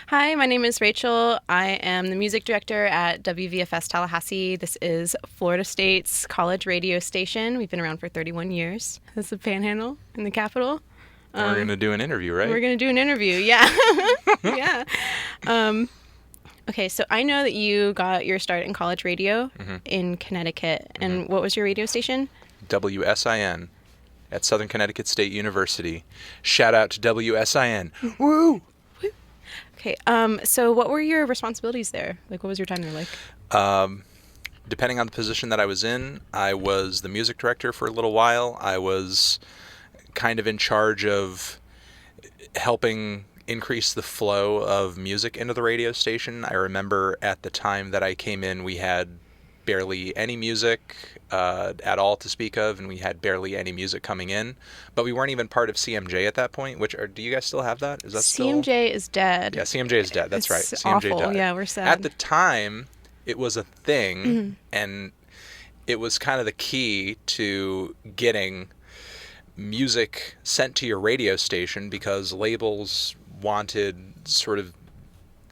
Hi, my name is Rachel. I am the music director at WVFS Tallahassee. This is Florida State's college radio station. We've been around for 31 years. This is the Panhandle in the capital. And we're going to do an interview, right? We're going to do an interview, yeah. Yeah. Okay, so I know that you got your start in college radio in Connecticut. And what was your radio station? WSIN at Southern Connecticut State University. Shout out to WSIN. Woo! Okay, so what were your responsibilities there? Like, what was your time there like? Depending on the position that I was in, I was the music director for a little while. I was kind of in charge of helping increase the flow of music into the radio station. I remember at the time that I came in, we had barely any music at all to speak of, and we had barely any music coming in. But we weren't even part of CMJ at that point. Do you guys still have that? Is that CMJ is dead. Yeah, CMJ is dead. That's right. It's CMJ awful. died. Yeah, we're sad. At the time, it was a thing, and it was kind of the key to getting music sent to your radio station because labels wanted sort of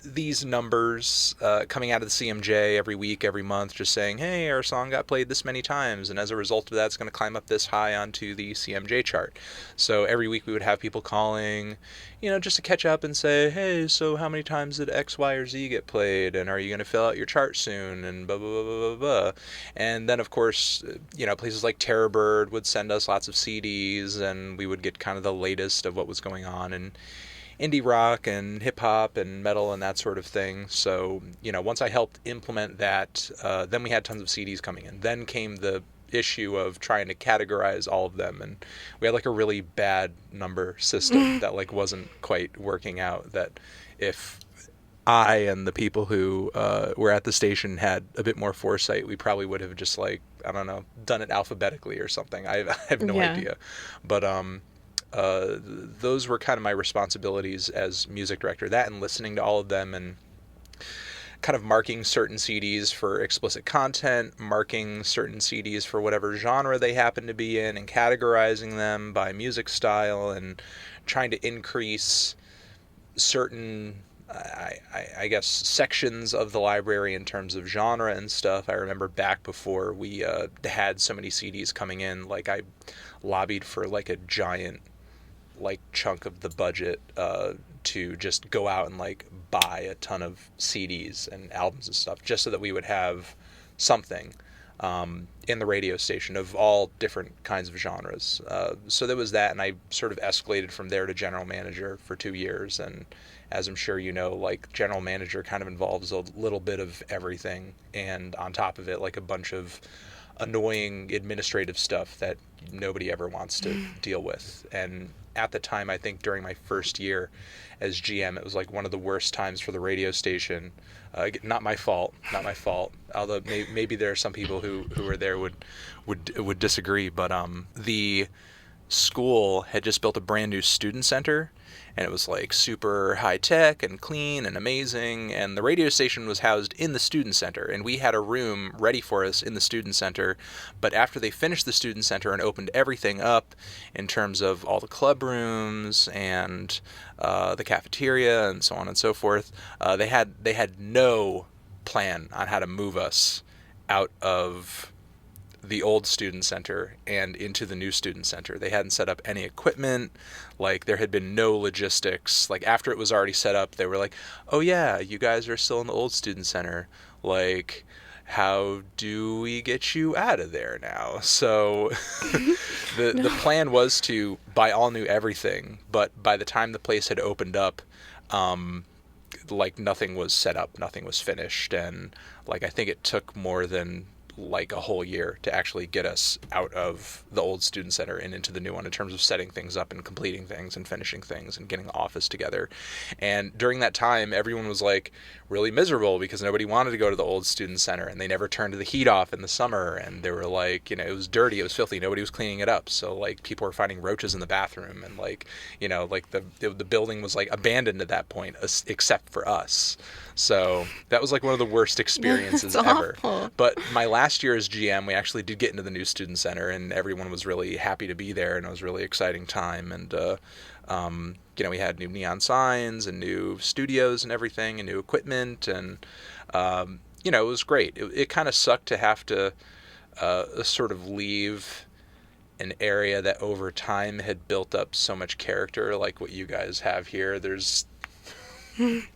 these numbers coming out of the CMJ every week, every month, just saying, hey, our song got played this many times, and as a result of that, it's going to climb up this high onto the CMJ chart. So every week we would have people calling, just to catch up and say, hey, so how many times did X, Y, or Z get played, and are you going to fill out your chart soon, and blah, blah, blah, blah, blah. And then, of course, places like Terror Bird would send us lots of CDs, and we would get kind of the latest of what was going on, and indie rock and hip hop and metal and that sort of thing. So, once I helped implement that, then we had tons of CDs coming in. Then came the issue of trying to categorize all of them, and we had like a really bad number system that like wasn't quite working out. That if I and the people who were at the station had a bit more foresight, we probably would have just done it alphabetically or something. I have no idea. But those were kind of my responsibilities as music director, that and listening to all of them and kind of marking certain CDs for explicit content, marking certain CDs for whatever genre they happen to be in, and categorizing them by music style and trying to increase certain I guess sections of the library in terms of genre and stuff. I remember back before we had so many CDs coming in, like I lobbied for like a giant chunk of the budget to just go out and buy a ton of CDs and albums and stuff just so that we would have something in the radio station of all different kinds of genres. So there was that, and I sort of escalated from there to general manager for 2 years, and as I'm sure you know, general manager kind of involves a little bit of everything, and on top of it, a bunch of annoying administrative stuff that nobody ever wants to deal with. And at the time, I think during my first year as GM, it was one of the worst times for the radio station. Not my fault. Although maybe there are some people who were there would disagree. But the school had just built a brand new student center, and it was super high tech and clean and amazing, and the radio station was housed in the student center, and we had a room ready for us in the student center. But after they finished the student center and opened everything up in terms of all the club rooms and the cafeteria and so on and so forth, they had no plan on how to move us out of the old student center and into the new student center. They hadn't set up any equipment. There had been no logistics. After it was already set up, they were like, oh yeah, you guys are still in the old student center. How do we get you out of there now? So the plan was to buy all new everything, but by the time the place had opened up, nothing was set up, nothing was finished, and I think it took more than a whole year to actually get us out of the old student center and into the new one in terms of setting things up and completing things and finishing things and getting the office together. And during that time, everyone was really miserable because nobody wanted to go to the old student center, and they never turned the heat off in the summer, and they were it was dirty, it was filthy, nobody was cleaning it up. So people were finding roaches in the bathroom, and the building was abandoned at that point except for us. So that was one of the worst experiences ever. Awful. But my last year as GM, we actually did get into the new student center, and everyone was really happy to be there, and it was a really exciting time. And we had new neon signs and new studios and everything and new equipment, and it was great. It kind of sucked to have to sort of leave an area that over time had built up so much character, like what you guys have here. There's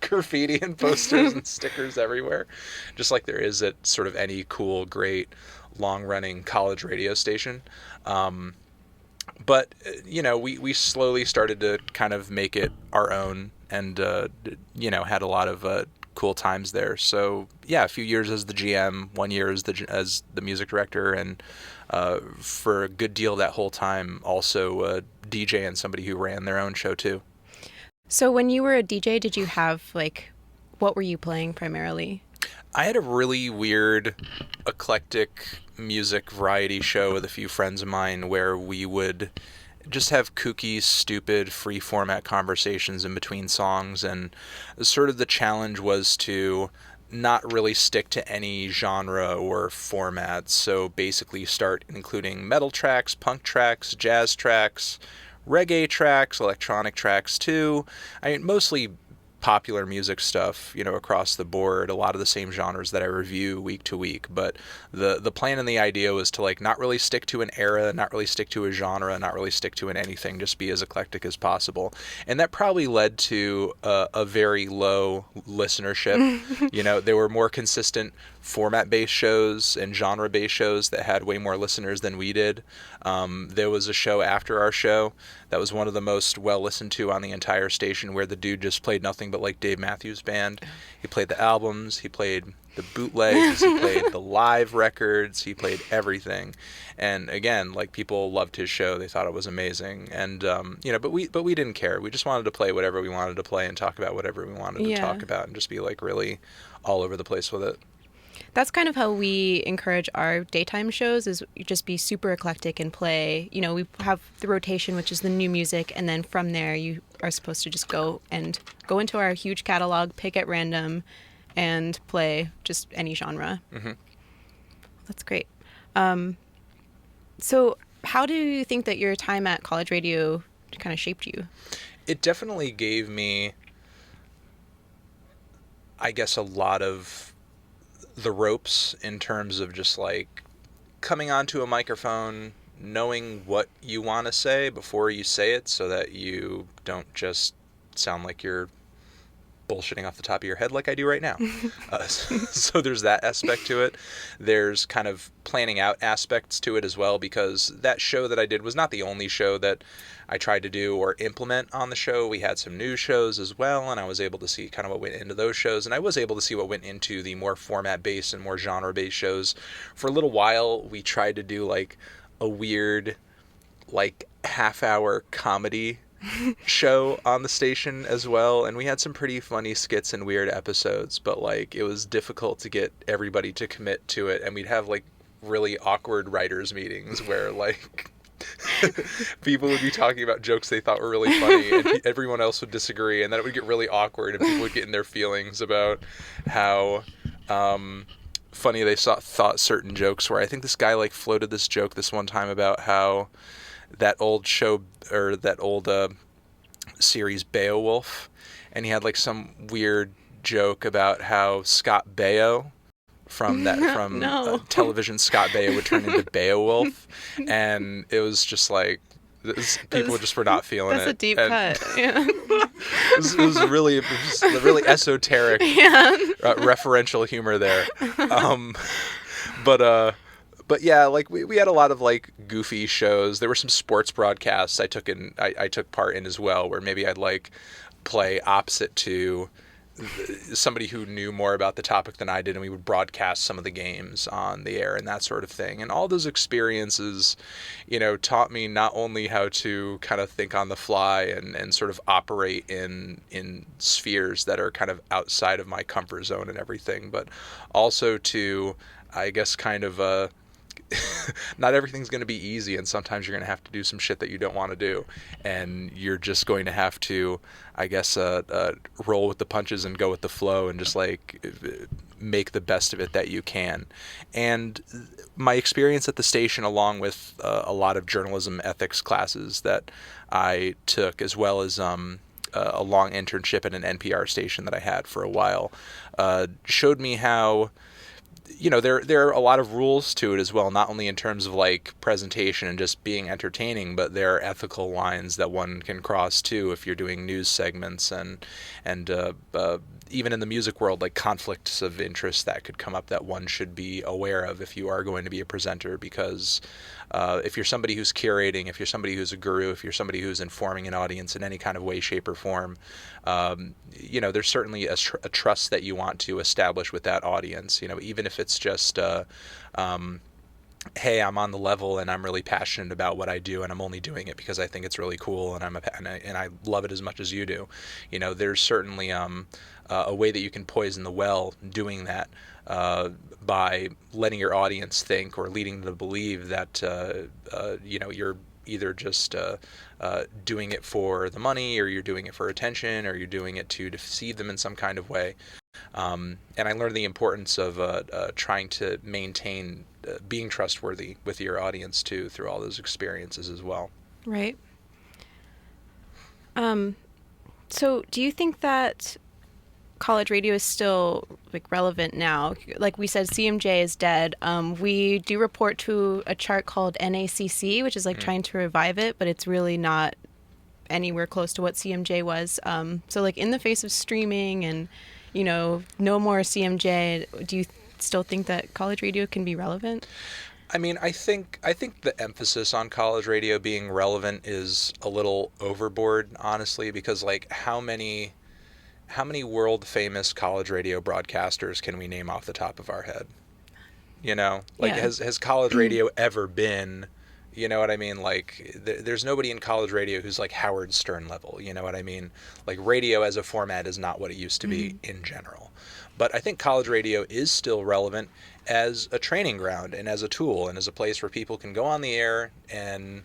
graffiti and posters and stickers everywhere, just like there is at sort of any cool, great, long-running college radio station. But we slowly started to kind of make it our own, and had a lot of cool times there. So yeah, a few years as the GM, 1 year as the music director, and for a good deal that whole time also a DJ and somebody who ran their own show too. So when you were a DJ, did you have what were you playing primarily? I had a really weird, eclectic music variety show with a few friends of mine where we would just have kooky, stupid, free format conversations in between songs, and sort of the challenge was to not really stick to any genre or format. So basically start including metal tracks, punk tracks, jazz tracks, reggae tracks, electronic tracks too. I mean, mostly popular music stuff, across the board, a lot of the same genres that I review week to week. But the plan and the idea was to not really stick to an era, not really stick to a genre, not really stick to anything, just be as eclectic as possible. And that probably led to a very low listenership. There were more consistent format-based shows and genre-based shows that had way more listeners than we did. There was a show after our show that was one of the most well listened to on the entire station, where the dude just played nothing but Dave Matthews Band. He played the albums, he played the bootlegs, he played the live records, he played everything. And again, people loved his show. They thought it was amazing. And but we didn't care. We just wanted to play whatever we wanted to play and talk about whatever we wanted to talk about, and just be really all over the place with it. That's kind of how we encourage our daytime shows, is just be super eclectic and play. We have the rotation, which is the new music, and then from there you are supposed to just go into our huge catalog, pick at random, and play just any genre. Mm-hmm. That's great. So how do you think that your time at college radio kind of shaped you? It definitely gave me, I guess, a lot of the ropes in terms of just coming onto a microphone, knowing what you want to say before you say it, so that you don't just sound like you're bullshitting off the top of your head like I do right now. So there's that aspect to it. There's kind of planning out aspects to it as well, because that show that I did was not the only show that I tried to do or implement on the show. We had some news shows as well, and I was able to see kind of what went into those shows, and I was able to see what went into the more format-based and more genre-based shows. For a little while, we tried to do a weird half-hour comedy show on the station as well, and we had some pretty funny skits and weird episodes, but it was difficult to get everybody to commit to it, and we'd have really awkward writers meetings where people would be talking about jokes they thought were really funny, and everyone else would disagree, and then it would get really awkward, and people would get in their feelings about how funny they thought certain jokes were. I think this guy floated this joke this one time about how that old show, or that old series Beowulf, and he had some weird joke about how Scott Baio from television Scott Baio would turn into Beowulf, and it was just people just were not feeling it. That's a deep cut. Yeah. it was really esoteric referential humor there. But yeah, we had a lot of goofy shows. There were some sports broadcasts I took part in as well, where maybe I'd play opposite to somebody who knew more about the topic than I did, and we would broadcast some of the games on the air and that sort of thing. And all those experiences, taught me not only how to kind of think on the fly and sort of operate in spheres that are kind of outside of my comfort zone and everything, but also to, I guess, kind of not everything's going to be easy, and sometimes you're going to have to do some shit that you don't want to do, and you're just going to have to, I guess, roll with the punches and go with the flow, and just make the best of it that you can. And my experience at the station, along with a lot of journalism ethics classes that I took, as well as a long internship at an NPR station that I had for a while, showed me how, there are a lot of rules to it as well, not only in terms of like presentation and just being entertaining, but there are ethical lines that one can cross too if you're doing news segments, and even in the music world, like conflicts of interest that could come up that one should be aware of if you are going to be a presenter, because if you're somebody who's curating, if you're somebody who's a guru, if you're somebody who's informing an audience in any kind of way, shape, or form, there's certainly a trust that you want to establish with that audience, even if it's just, hey, I'm on the level and I'm really passionate about what I do, and I'm only doing it because I think it's really cool, and I love it as much as you do. There's certainly a way that you can poison the well doing that, by letting your audience think or leading them to believe that you're either just doing it for the money, or you're doing it for attention, or you're doing it to deceive them in some kind of way. And I learned the importance of trying to maintain being trustworthy with your audience too through all those experiences as well. Right. So do you think that college radio is still like relevant now? Like we said, CMJ is dead. We do report to a chart called NACC, which is like trying to revive it, but it's really not anywhere close to what CMJ was. So like in the face of streaming and, no more CMJ, do you still think that college radio can be relevant? I mean, I think the emphasis on college radio being relevant is a little overboard, honestly, because like how many world famous college radio broadcasters can we name off the top of our head? Has college radio ever been, you know what I mean? Like there's nobody in college radio who's like Howard Stern level, you know what I mean? Like radio as a format is not what it used to be in general. But I think college radio is still relevant as a training ground and as a tool and as a place where people can go on the air and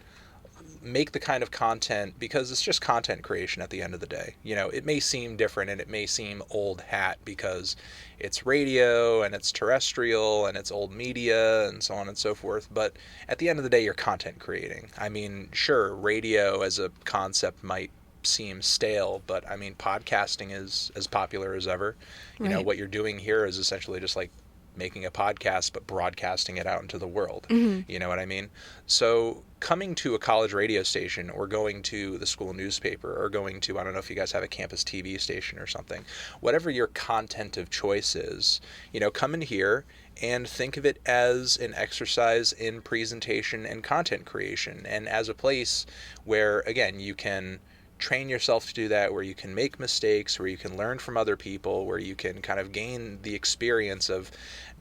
make the kind of content, because it's just content creation at the end of the day. It may seem different and it may seem old hat because it's radio and it's terrestrial and it's old media and so on and so forth, but at the end of the day, you're content creating. I mean, sure, radio as a concept might seem stale, but I mean, podcasting is as popular as ever. Right. What you're doing here is essentially just like making a podcast but broadcasting it out into the world. You know what I mean? So coming to a college radio station or going to the school newspaper or going to, I don't know if you guys have a campus TV station or something, whatever your content of choice is, come in here and think of it as an exercise in presentation and content creation, and as a place where, again, you can train yourself to do that, where you can make mistakes, where you can learn from other people, where you can kind of gain the experience of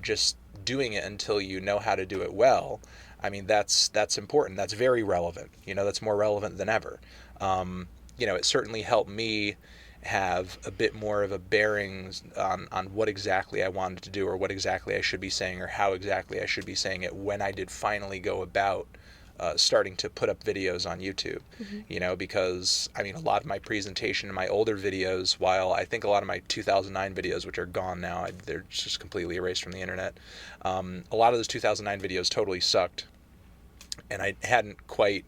just doing it until you know how to do it well. I mean, that's important. That's very relevant. That's more relevant than ever. It certainly helped me have a bit more of a bearing on what exactly I wanted to do, or what exactly I should be saying, or how exactly I should be saying it when I did finally go about starting to put up videos on YouTube, because I mean, a lot of my presentation in my older videos, while I think a lot of my 2009 videos, which are gone now, they're just completely erased from the internet. A lot of those 2009 videos totally sucked, and I hadn't quite,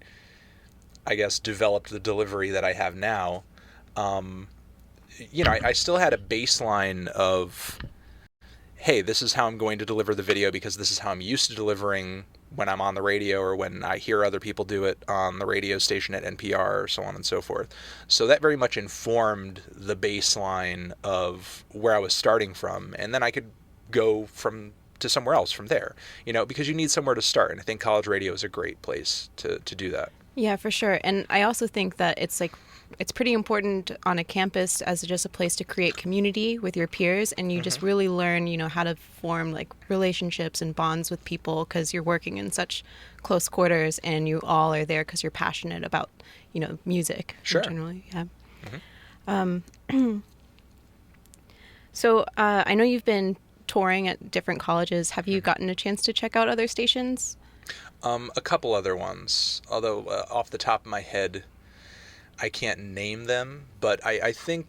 I guess, developed the delivery that I have now. I still had a baseline of, hey, this is how I'm going to deliver the video because this is how I'm used to delivering when I'm on the radio or when I hear other people do it on the radio station at NPR or so on and so forth. So that very much informed the baseline of where I was starting from, and then I could go to somewhere else from there, because you need somewhere to start, and I think college radio is a great place to do that. Yeah, for sure. And I also think that it's pretty important on a campus as just a place to create community with your peers, and you just really learn, how to form like relationships and bonds with people because you're working in such close quarters and you all are there because you're passionate about, music. Sure. Generally, yeah. So I know you've been touring at different colleges. Have you gotten a chance to check out other stations? A couple other ones, although off the top of my head, I can't name them, but I think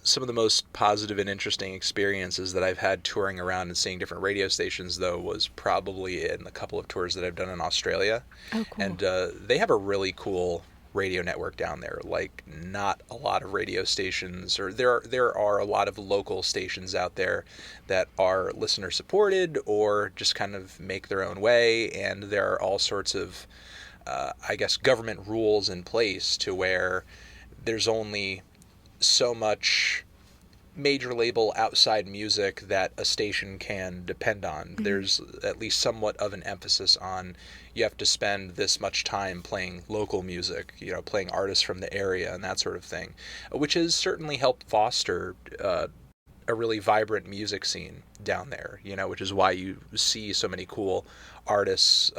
some of the most positive and interesting experiences that I've had touring around and seeing different radio stations, though, was probably in a couple of tours that I've done in Australia. Oh, cool. And they have a really cool radio network down there. Like, not a lot of radio stations, or there are a lot of local stations out there that are listener supported or just kind of make their own way, and there are all sorts of I guess government rules in place to where there's only so much major label outside music that a station can depend on. Mm-hmm. There's at least somewhat of an emphasis on you have to spend this much time playing local music, playing artists from the area and that sort of thing, which has certainly helped foster a really vibrant music scene down there, which is why you see so many cool artists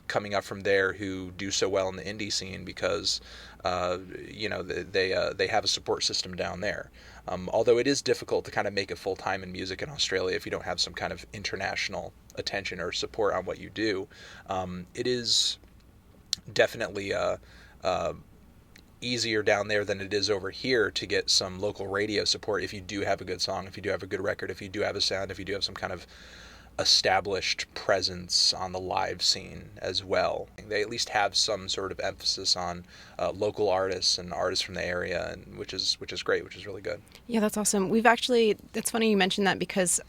coming up from there who do so well in the indie scene, because they have a support system down there. Although it is difficult to kind of make it full time in music in Australia if you don't have some kind of international attention or support on what you do. It is definitely easier down there than it is over here to get some local radio support if you do have a good song, if you do have a good record, if you do have a sound, if you do have some kind of established presence on the live scene as well. They at least have some sort of emphasis on local artists and artists from the area, and which is great, which is really good. Yeah, that's awesome. It's funny you mentioned that, because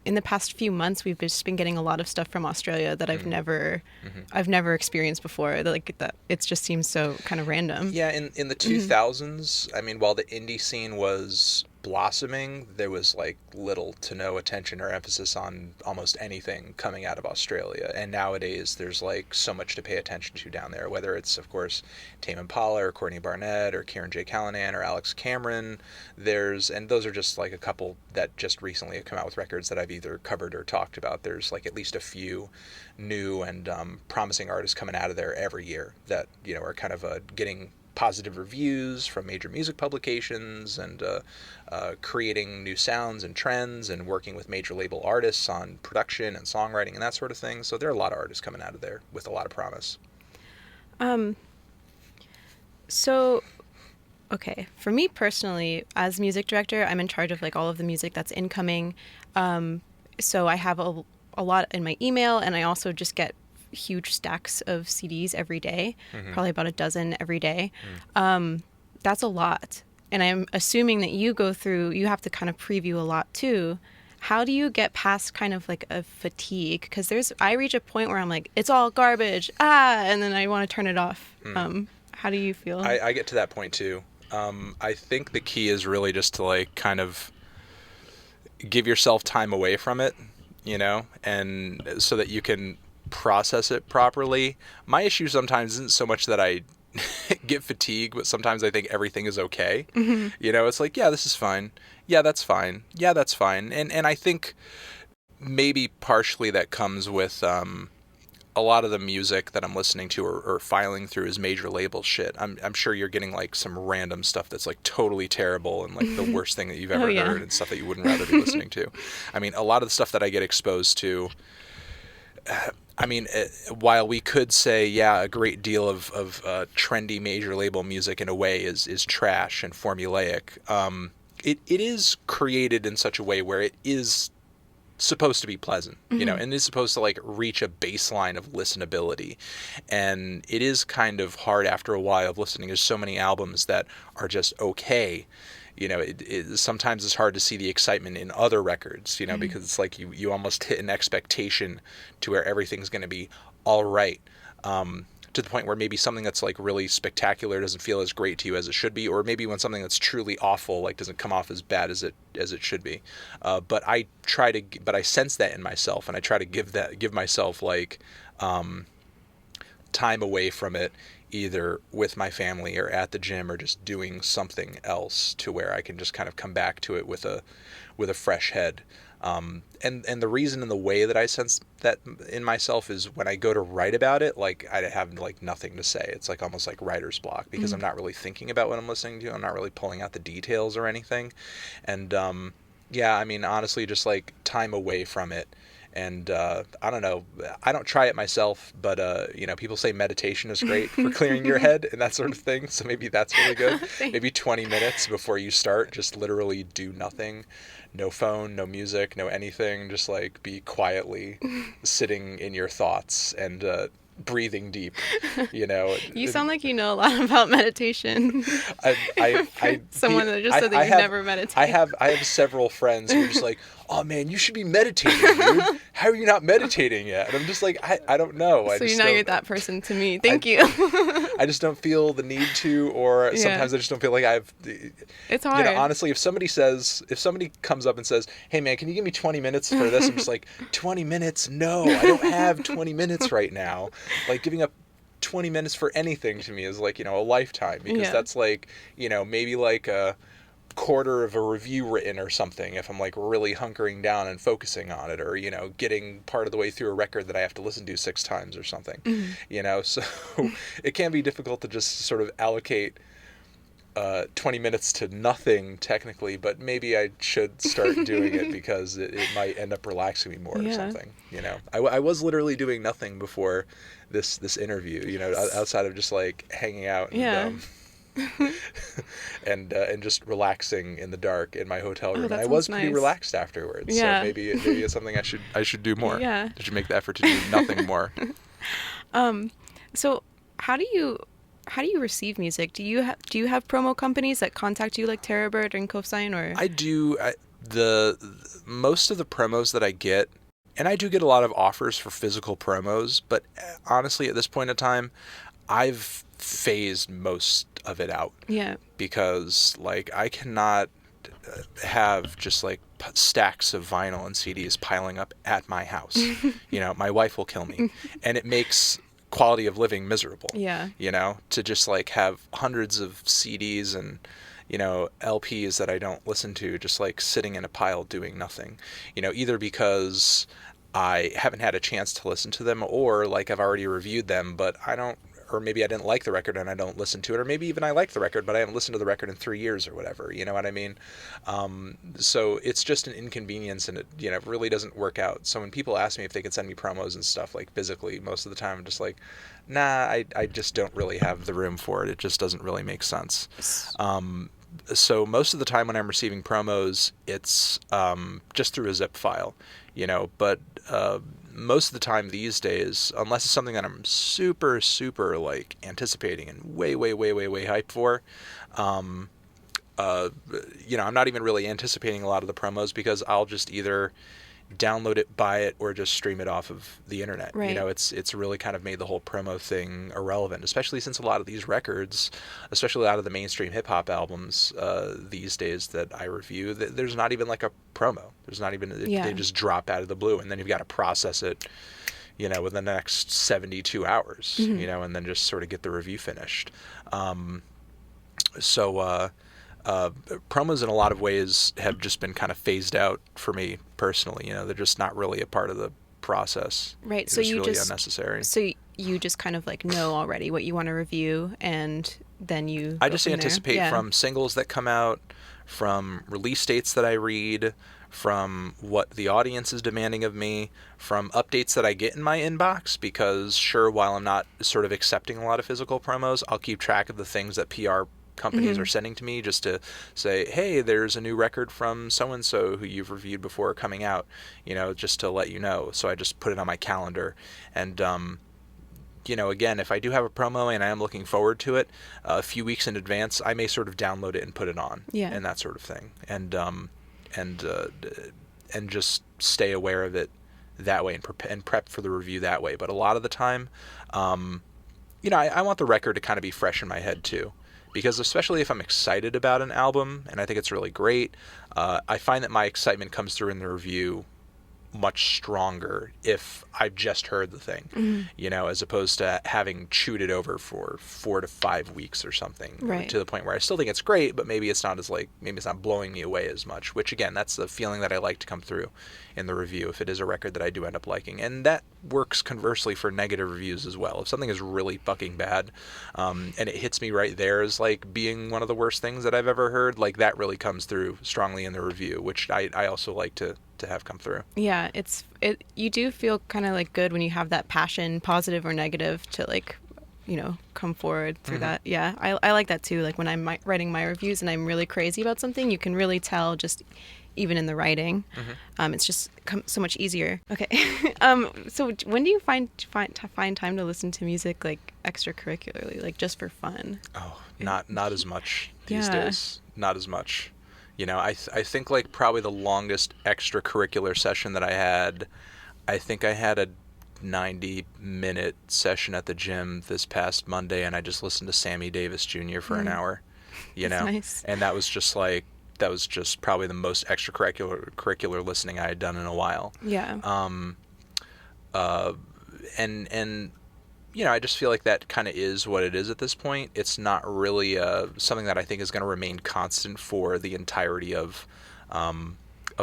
in the past few months we've just been getting a lot of stuff from Australia that I've never experienced before. Like that, it just seems so kind of random. Yeah, in the 2000s, I mean, while the indie scene was blossoming, there was like little to no attention or emphasis on almost anything coming out of Australia. And nowadays there's like so much to pay attention to down there, whether it's of course Tame Impala or Courtney Barnett or Kieran J. Callanan or Alex Cameron. And those are just like a couple that just recently have come out with records that I've either covered or talked about. There's like at least a few new and promising artists coming out of there every year that are kind of getting positive reviews from major music publications, and creating new sounds and trends, and working with major label artists on production and songwriting and that sort of thing. So there are a lot of artists coming out of there with a lot of promise. So, okay, for me personally, as music director, I'm in charge of like all of the music that's incoming. So I have a lot in my email, and I also just get huge stacks of CDs every day, probably about a dozen every day. That's a lot. And I'm assuming that you have to kind of preview a lot too. How do you get past kind of like a fatigue? Because I reach a point where I'm like, it's all garbage, and then I want to turn it off. How do you feel? I get to that point too. I think the key is really just to like kind of give yourself time away from it, and so that you can process it properly. My issue sometimes isn't so much that I get fatigue, but sometimes I think everything is okay. It's like, yeah, this is fine. Yeah, that's fine. Yeah, that's fine. And I think maybe partially that comes with a lot of the music that I'm listening to or filing through is major label shit. I'm sure you're getting like some random stuff that's like totally terrible and like the worst thing that you've ever heard, and stuff that you wouldn't rather be listening to. I mean, a lot of the stuff that I get exposed to, while we could say, yeah, a great deal of trendy major label music in a way is trash and formulaic, it is created in such a way where it is supposed to be pleasant, and is supposed to like reach a baseline of listenability. And it is kind of hard after a while of listening to so many albums that are just okay. Sometimes it's hard to see the excitement in other records, because it's like you almost hit an expectation to where everything's going to be all right, to the point where maybe something that's like really spectacular doesn't feel as great to you as it should be, or maybe when something that's truly awful like doesn't come off as bad as it should be. But I sense that in myself, and I try to give myself like time away from it, either with my family or at the gym or just doing something else, to where I can just kind of come back to it with a fresh head. And the reason and the way that I sense that in myself is when I go to write about it, like I have like nothing to say. It's like almost like writer's block, because I'm not really thinking about what I'm listening to. I'm not really pulling out the details or anything. And honestly, just like time away from it. And I don't know, I don't try it myself, but people say meditation is great for clearing your head and that sort of thing. So maybe that's really good. Maybe 20 minutes before you start, just literally do nothing. No phone, no music, no anything. Just like be quietly sitting in your thoughts. And breathing deep, you know. You sound like you know a lot about meditation. Someone that just said that you never meditate. I have several friends who are just like, oh man, you should be meditating, dude. How are you not meditating yet? And I'm just like, I don't know. So you're that person to me. Thank you. I just don't feel the need to, or sometimes I just don't feel like it's hard. You know, honestly, if somebody comes up and says, hey man, can you give me 20 minutes for this? I'm just like, 20 minutes? No, I don't have 20 minutes right now. Like, giving up 20 minutes for anything to me is like, you know, a lifetime, because that's like, you know, maybe like a quarter of a review written or something if I'm like really hunkering down and focusing on it, or, you know, getting part of the way through a record that I have to listen to 6 times or something. You know, so it can be difficult to just sort of allocate 20 minutes to nothing technically, but maybe I should start doing it because it might end up relaxing me more or something. You know, I was literally doing nothing before this interview, you know, outside of just like hanging out and and just relaxing in the dark in my hotel room. And I was pretty relaxed afterwards. So maybe it's something I should do more. I should make the effort to do nothing more. So how do you receive music? Do you have promo companies that contact you like Terrorbird and Cosign, or? I do. The most of the promos that I get, and I do get a lot of offers for physical promos, but honestly at this point in time, I've phased most of it out. Yeah. Because like I cannot have just like stacks of vinyl and CDs piling up at my house. You know, my wife will kill me, and it makes quality of living miserable. Yeah. You know, to just like have hundreds of CDs and, you know, LPs that I don't listen to just like sitting in a pile doing nothing. You know, either because I haven't had a chance to listen to them, or like I've already reviewed them, but I don't, or maybe I didn't like the record and I don't listen to it, or maybe even I like the record, but I haven't listened to the record in 3 years or whatever, you know what I mean? So it's just an inconvenience, and it, you know, really doesn't work out. So when people ask me if they can send me promos and stuff like physically, most of the time I'm just like, nah, I just don't really have the room for it. It just doesn't really make sense. So most of the time when I'm receiving promos, it's just through a zip file, you know, but most of the time these days, unless it's something that I'm super, super like anticipating and way hyped for, you know, I'm not even really anticipating a lot of the promos, because I'll just either download it, buy it, or just stream it off of the internet. Right. You know, it's really kind of made the whole promo thing irrelevant, especially since a lot of these records, especially a lot of the mainstream hip hop albums these days that I review, there's not even like a promo. There's not even, they just drop out of the blue, and then you've got to process it, you know, within the next 72 hours, you know, and then just sort of get the review finished. Promos in a lot of ways have just been kind of phased out for me personally. You know, they're just not really a part of the process. Right. So you really just unnecessary. So you just kind of like know already what you want to review, and then I just anticipate from singles that come out, from release dates that I read, from what the audience is demanding of me, from updates that I get in my inbox, because sure, while I'm not sort of accepting a lot of physical promos, I'll keep track of the things that PR companies are sending to me, just to say, hey, there's a new record from so-and-so who you've reviewed before coming out, you know, just to let you know. So I just put it on my calendar. And, you know, again, if I do have a promo and I am looking forward to it, a few weeks in advance, I may sort of download it and put it on, and that sort of thing. And just stay aware of it that way, and prep for the review that way. But a lot of the time, you know, I want the record to kind of be fresh in my head too. Because especially if I'm excited about an album and I think it's really great, I find that my excitement comes through in the review much stronger if I've just heard the thing, you know, as opposed to having chewed it over for 4 to 5 weeks or something, to the point where I still think it's great, but maybe it's not blowing me away as much, which again, that's the feeling that I like to come through in the review if it is a record that I do end up liking. And that works conversely for negative reviews as well. If something is really fucking bad, and it hits me right there as like being one of the worst things that I've ever heard, like that really comes through strongly in the review, which I also like to have come through. Yeah, you do feel kind of like good when you have that passion, positive or negative, to like come forward through that. Yeah, I like that too. Like when I'm writing my reviews and I'm really crazy about something, you can really tell just even in the writing. It's just so much easier. Okay. So when do you find time to listen to music like extracurricularly, like just for fun? Oh, not as much these Yeah. days. Not as much. I think like probably the longest extracurricular session that I think I had a 90-minute session at the gym this past Monday, and I just listened to Sammy Davis Jr. for an hour. That's nice. And that was just probably the most extracurricular listening I had done in a while. Yeah. And I just feel like that kind of is what it is at this point. It's not really something that I think is going to remain constant for the entirety of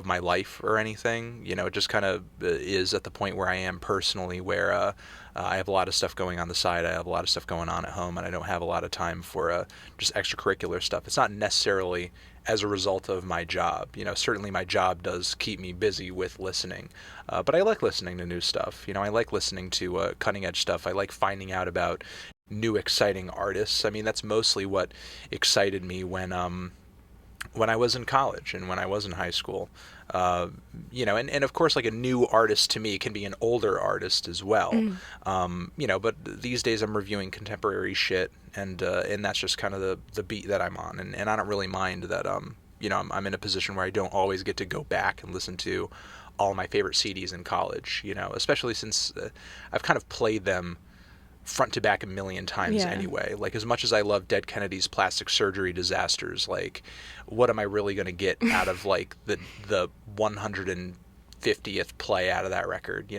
my life or anything. It just kind of is at the point where I am personally, where I have a lot of stuff going on the side. I have a lot of stuff going on at home, and I don't have a lot of time for just extracurricular stuff. It's not necessarily as a result of my job. Certainly my job does keep me busy with listening, but I like listening to new stuff. I like listening to cutting edge stuff. I like finding out about new exciting artists. I mean, that's mostly what excited me when I was in college and when I was in high school. And of course, like a new artist to me can be an older artist as well. But these days I'm reviewing contemporary shit, and that's just kind of the beat that I'm on. And I don't really mind that, I'm in a position where I don't always get to go back and listen to all my favorite CDs in college, especially since I've kind of played them front to back a million times anyway. Like, as much as I love Dead Kennedy's Plastic Surgery Disasters, like, what am I really going to get out of like the 150th play out of that record?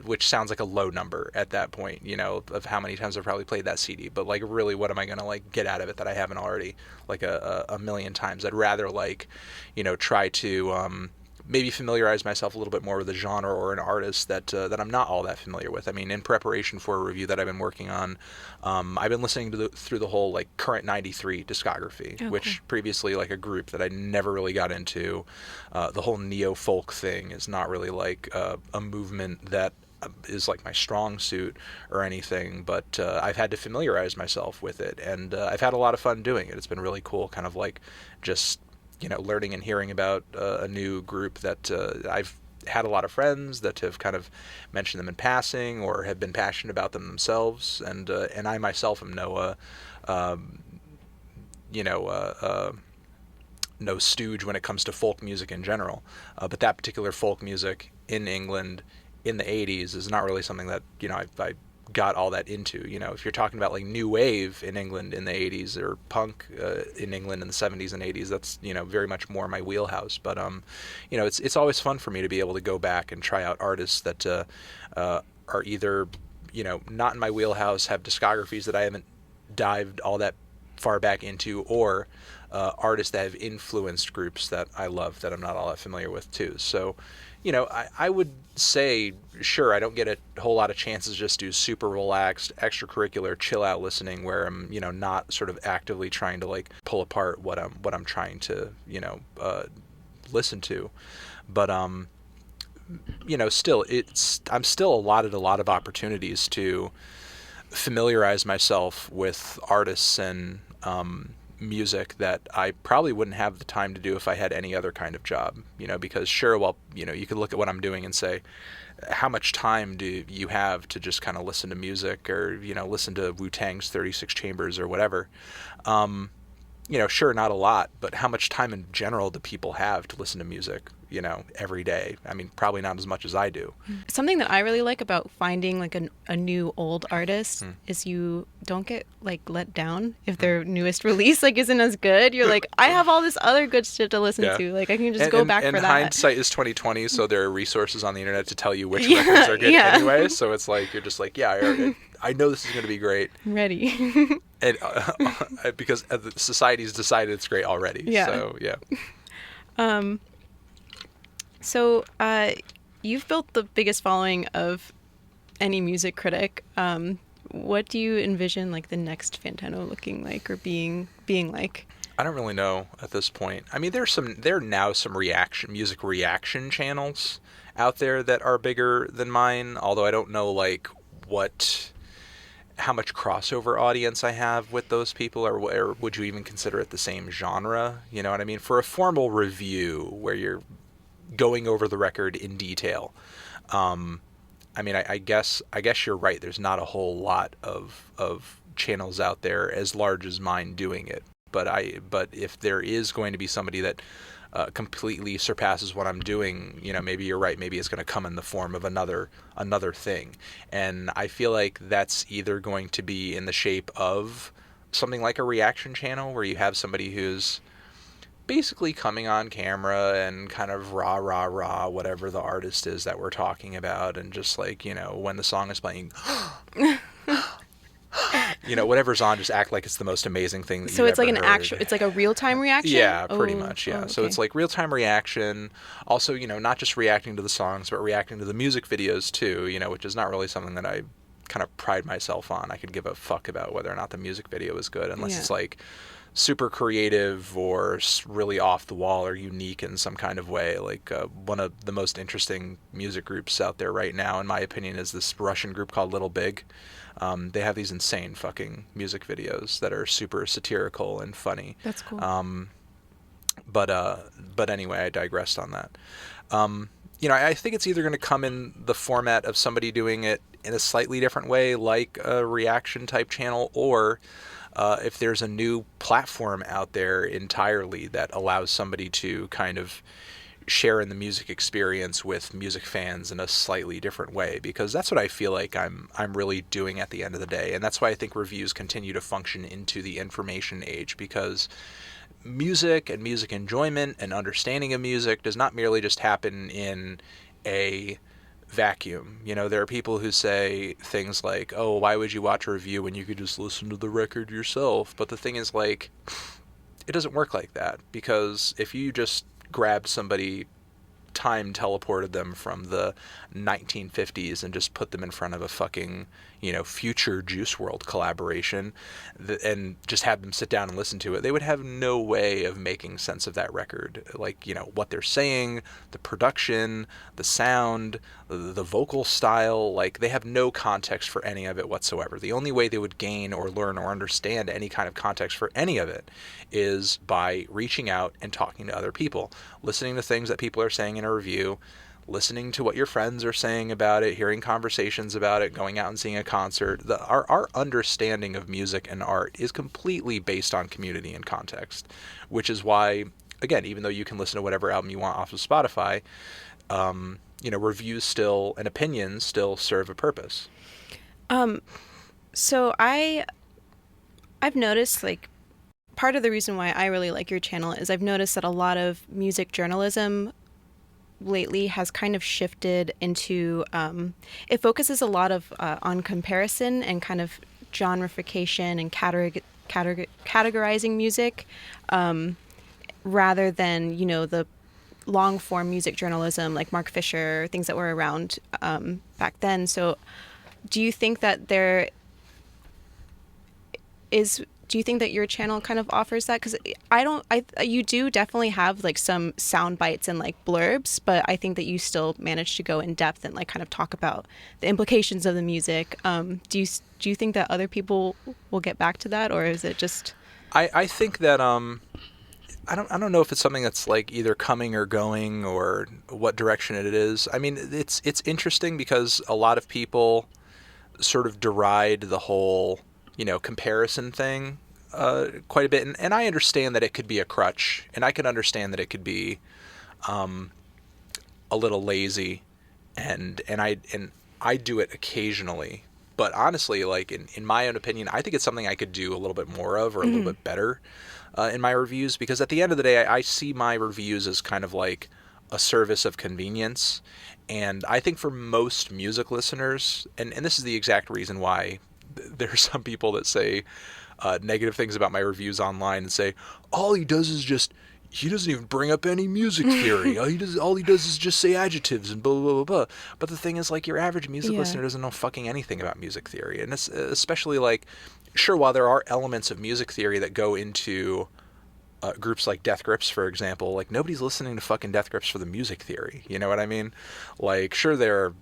Which sounds like a low number at that point, of how many times I've probably played that CD. But like, really, what am I going to like get out of it that I haven't already like a million times? I'd rather like, try to maybe familiarize myself a little bit more with a genre or an artist that I'm not all that familiar with. I mean, in preparation for a review that I've been working on, I've been listening through the whole like Current 93 discography, which previously like a group that I never really got into. The whole neo-folk thing is not really like a movement that is like my strong suit or anything, but I've had to familiarize myself with it, and I've had a lot of fun doing it. It's been really cool, kind of like just learning and hearing about a new group that I've had a lot of friends that have kind of mentioned them in passing or have been passionate about them themselves, and I myself am no stooge when it comes to folk music in general, but that particular folk music in England in the 80s is not really something that I got all that into. If you're talking about like new wave in England in the 80s or punk in England in the 70s and 80s, that's very much more my wheelhouse. But it's always fun for me to be able to go back and try out artists that are either not in my wheelhouse, have discographies that I haven't dived all that far back into, or artists that have influenced groups that I love that I'm not all that familiar with too. So I would say, sure, I don't get a whole lot of chances to just do super relaxed, extracurricular, chill out listening where I'm, not sort of actively trying to like pull apart what I'm trying to, listen to. But, still, I'm still allotted a lot of opportunities to familiarize myself with artists and music that I probably wouldn't have the time to do if I had any other kind of job, because sure, well, you could look at what I'm doing and say, how much time do you have to just kind of listen to music or, listen to Wu-Tang's 36 Chambers or whatever? Sure, not a lot, but how much time in general do people have to listen to music, every day? I mean, probably not as much as I do. Something that I really like about finding like a new old artist is you don't get like let down if their newest release like isn't as good. You're like, I have all this other good shit to listen to. Like I can just go back for that. And hindsight is 20/20, so there are resources on the internet to tell you which records are good anyway. So it's like you're just like, I know this is going to be great. I'm ready. And because the society's decided it's great already. Yeah. So yeah. So you've built the biggest following of any music critic. What do you envision like the next Fantano looking like or being like? I don't really know at this point. I mean, there are now some music reaction channels out there that are bigger than mine, although I don't know like what how much crossover audience I have with those people, or would you even consider it the same genre? You know what I mean? For a formal review where you're going over the record in detail, I mean, I guess you're right. There's not a whole lot of channels out there as large as mine doing it. But if there is going to be somebody that completely surpasses what I'm doing, you know, maybe you're right. Maybe it's going to come in the form of another thing. And I feel like that's either going to be in the shape of something like a reaction channel where you have somebody who's basically coming on camera and kind of rah whatever the artist is that we're talking about, and just like, you know, when the song is playing you know, whatever's on, just act like it's the most amazing thing that So you've it's like ever an heard. actual, it's like a real-time reaction? Yeah, pretty Oh, much, yeah. oh, So it's okay. like real-time reaction. Also, you know, not just reacting to the songs, but reacting to the music videos too, you know, which is not really something that I kind of pride myself on. I could give a fuck about whether or not the music video is good, unless Yeah. it's like super creative or really off the wall or unique in some kind of way. Like one of the most interesting music groups out there right now, in my opinion, is this Russian group called Little Big. They have these insane fucking music videos that are super satirical and funny. That's cool. But anyway, I digressed on that. You know, I think it's either going to come in the format of somebody doing it in a slightly different way, like a reaction type channel, or if there's a new platform out there entirely that allows somebody to kind of share in the music experience with music fans in a slightly different way, because that's what I feel like I'm really doing at the end of the day. And that's why I think reviews continue to function into the information age, because music and music enjoyment and understanding of music does not merely just happen in a vacuum. You know, there are people who say things like, oh, why would you watch a review when you could just listen to the record yourself? But the thing is, like, it doesn't work like that, because if you just grabbed somebody, time teleported them from the 1950s and just put them in front of a fucking, you know, future Juice World collaboration and just had them sit down and listen to it, they would have no way of making sense of that record. Like, you know, what they're saying, the production, the sound, the vocal style, like, they have no context for any of it whatsoever. The only way they would gain or learn or understand any kind of context for any of it is by reaching out and talking to other people, listening to things that people are saying in a review, listening to what your friends are saying about it, hearing conversations about it, going out and seeing a concert. Our understanding of music and art is completely based on community and context, which is why, again, even though you can listen to whatever album you want off of Spotify, you know, reviews still and opinions still serve a purpose. So I've noticed, like, part of the reason why I really like your channel is I've noticed that a lot of music journalism lately has kind of shifted into, it focuses a lot of on comparison and kind of genreification and categorizing music, rather than, you know, the long form music journalism like Mark Fisher, things that were around back then. So do you think that do you think that your channel kind of offers that? Because you do definitely have like some sound bites and like blurbs, but I think that you still manage to go in depth and like kind of talk about the implications of the music. Do you think that other people will get back to that, or is it just? I think that I don't know if it's something that's like either coming or going or what direction it is. I mean, it's interesting because a lot of people sort of deride the whole, you know, comparison thing quite a bit, and I understand that it could be a crutch, and I can understand that it could be a little lazy, and I do it occasionally. But honestly, like in my own opinion, I think it's something I could do a little bit more of, or a little bit better in my reviews, because at the end of the day, I see my reviews as kind of like a service of convenience. And I think for most music listeners, and this is the exact reason why there are some people that say negative things about my reviews online and say, all he does is just, he doesn't even bring up any music theory. All he does is just say adjectives and blah, blah, blah, blah. But the thing is, like, your average music listener doesn't know fucking anything about music theory. And it's especially, like, sure, while there are elements of music theory that go into groups like Death Grips, for example, like, nobody's listening to fucking Death Grips for the music theory. You know what I mean? Like, sure, there are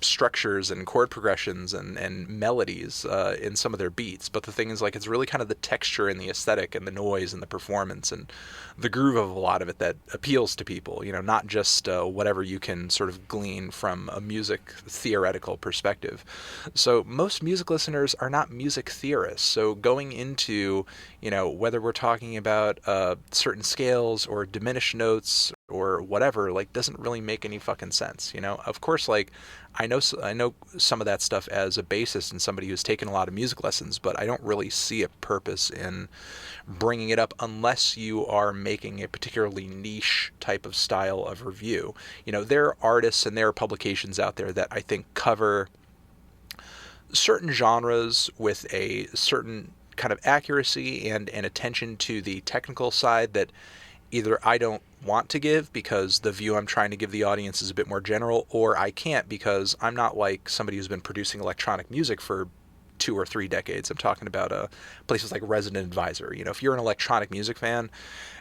structures and chord progressions and melodies in some of their beats. But the thing is, like, it's really kind of the texture and the aesthetic and the noise and the performance and the groove of a lot of it that appeals to people, you know, not just whatever you can sort of glean from a music theoretical perspective. So most music listeners are not music theorists. So going into, you know, whether we're talking about certain scales or diminished notes or whatever, like, doesn't really make any fucking sense, you know? Of course, like, I know some of that stuff as a bassist and somebody who's taken a lot of music lessons, but I don't really see a purpose in bringing it up unless you are making a particularly niche type of style of review. You know, there are artists and there are publications out there that I think cover certain genres with a certain kind of accuracy and attention to the technical side that either I don't want to give because the view I'm trying to give the audience is a bit more general, or I can't because I'm not like somebody who's been producing electronic music for 2 or 3 decades. I'm talking about places like Resident Advisor. You know, if you're an electronic music fan,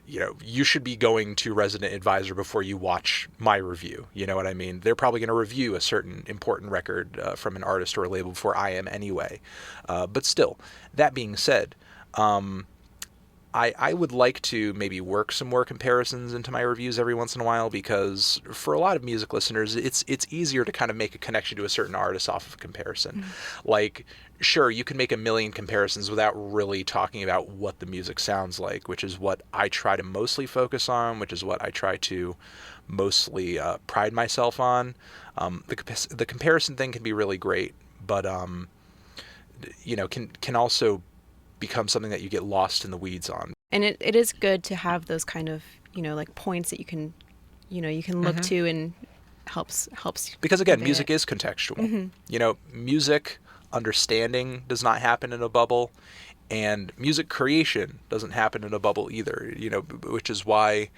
you know, you should be going to Resident Advisor before you watch my review. You know what I mean? They're probably going to review a certain important record from an artist or a label before I am anyway. But still, that being said, I would like to maybe work some more comparisons into my reviews every once in a while, because for a lot of music listeners, it's easier to kind of make a connection to a certain artist off of a comparison. Mm-hmm. Like, sure, you can make a million comparisons without really talking about what the music sounds like, which is what I try to mostly focus on, which is what I try to mostly pride myself on. The comparison thing can be really great, but you know, can also become something that you get lost in the weeds on. And it is good to have those kind of, you know, like points that you can look mm-hmm. to, and helps because again, music is contextual. Mm-hmm. You know, music understanding does not happen in a bubble, and music creation doesn't happen in a bubble either, you know, which is why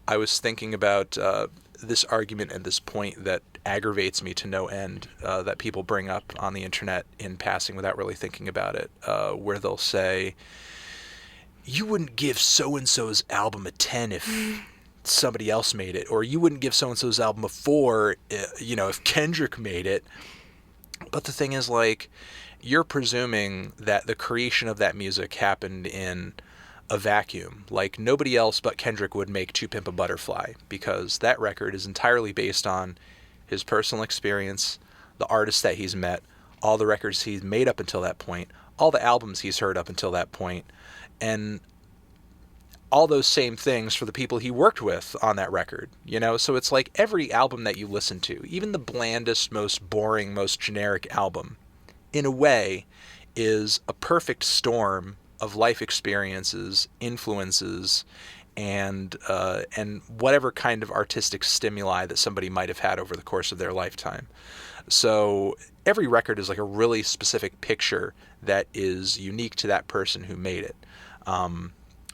I was thinking about this argument and this point that aggravates me to no end, that people bring up on the internet in passing without really thinking about it, where they'll say, you wouldn't give so-and-so's album a 10 if somebody else made it, or you wouldn't give so-and-so's album a 4, you know, if Kendrick made it. But the thing is, like, you're presuming that the creation of that music happened in a vacuum. Like, nobody else but Kendrick would make To Pimp a Butterfly, because that record is entirely based on his personal experience, the artists that he's met, all the records he's made up until that point, all the albums he's heard up until that point, and all those same things for the people he worked with on that record, you know? So it's like every album that you listen to, even the blandest, most boring, most generic album, in a way, is a perfect storm of life experiences, influences, and whatever kind of artistic stimuli that somebody might have had over the course of their lifetime. So every record is like a really specific picture that is unique to that person who made it.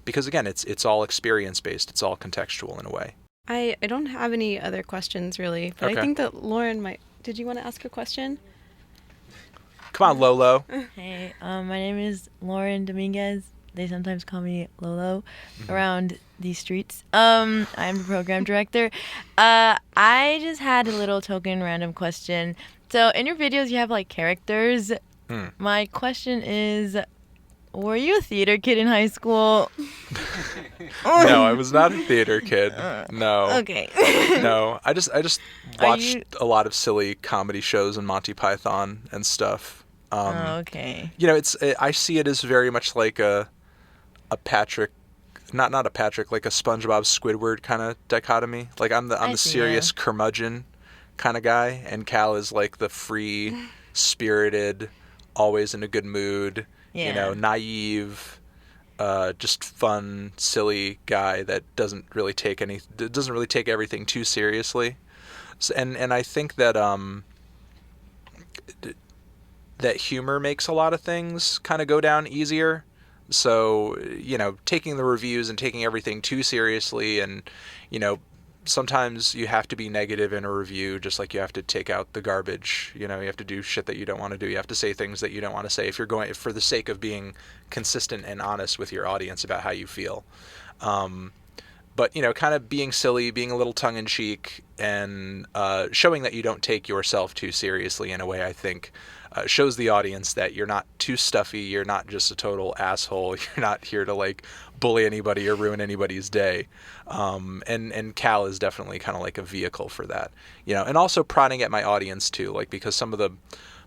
Because again, it's all experience based. It's all contextual in a way. I don't have any other questions really, but okay. I think that Lauren might. Did you want to ask a question? Come on, Lolo. Hey, my name is Lauren Dominguez. They sometimes call me Lolo around these streets. I'm the program director. I just had a little token random question. So in your videos, you have like characters. My question is, were you a theater kid in high school? No, I was not a theater kid. No. Okay. No, I just watched a lot of silly comedy shows and Monty Python and stuff. Okay. You know, I see it as very much like a Patrick, not a Patrick, like a SpongeBob Squidward kind of dichotomy. Like I'm the serious curmudgeon kind of guy, and Cal is like the free spirited, always in a good mood. Yeah. You know, naive, just fun, silly guy that doesn't really take everything too seriously. So, and I think that that humor makes a lot of things kind of go down easier. So, you know, taking the reviews and taking everything too seriously, and, you know, sometimes you have to be negative in a review, just like you have to take out the garbage. You know, you have to do shit that you don't want to do. You have to say things that you don't want to say if you're going for the sake of being consistent and honest with your audience about how you feel. But, kind of being silly, being a little tongue-in-cheek, and showing that you don't take yourself too seriously in a way, I think, shows the audience that you're not too stuffy, you're not just a total asshole, you're not here to, like, bully anybody or ruin anybody's day. And Cal is definitely kind of like a vehicle for that. And also prodding at my audience, too, like, because some of the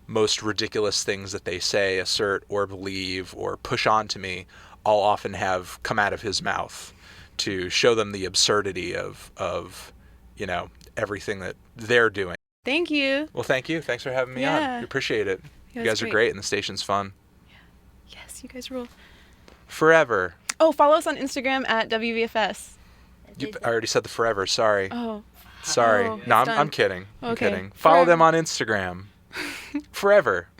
most ridiculous things that they say, assert, or believe, or push on to me, I'll often have come out of his mouth to show them the absurdity of everything that they're doing. Thank you. Well, thank you. Thanks for having me on. We appreciate it. You guys are great, and the station's fun. Yes, you guys rule. Forever. Oh, follow us on Instagram at WVFS. I already said the forever. Sorry. Oh. Sorry. Oh, no, I'm kidding. I'm Okay. kidding. Follow them on Instagram. Forever.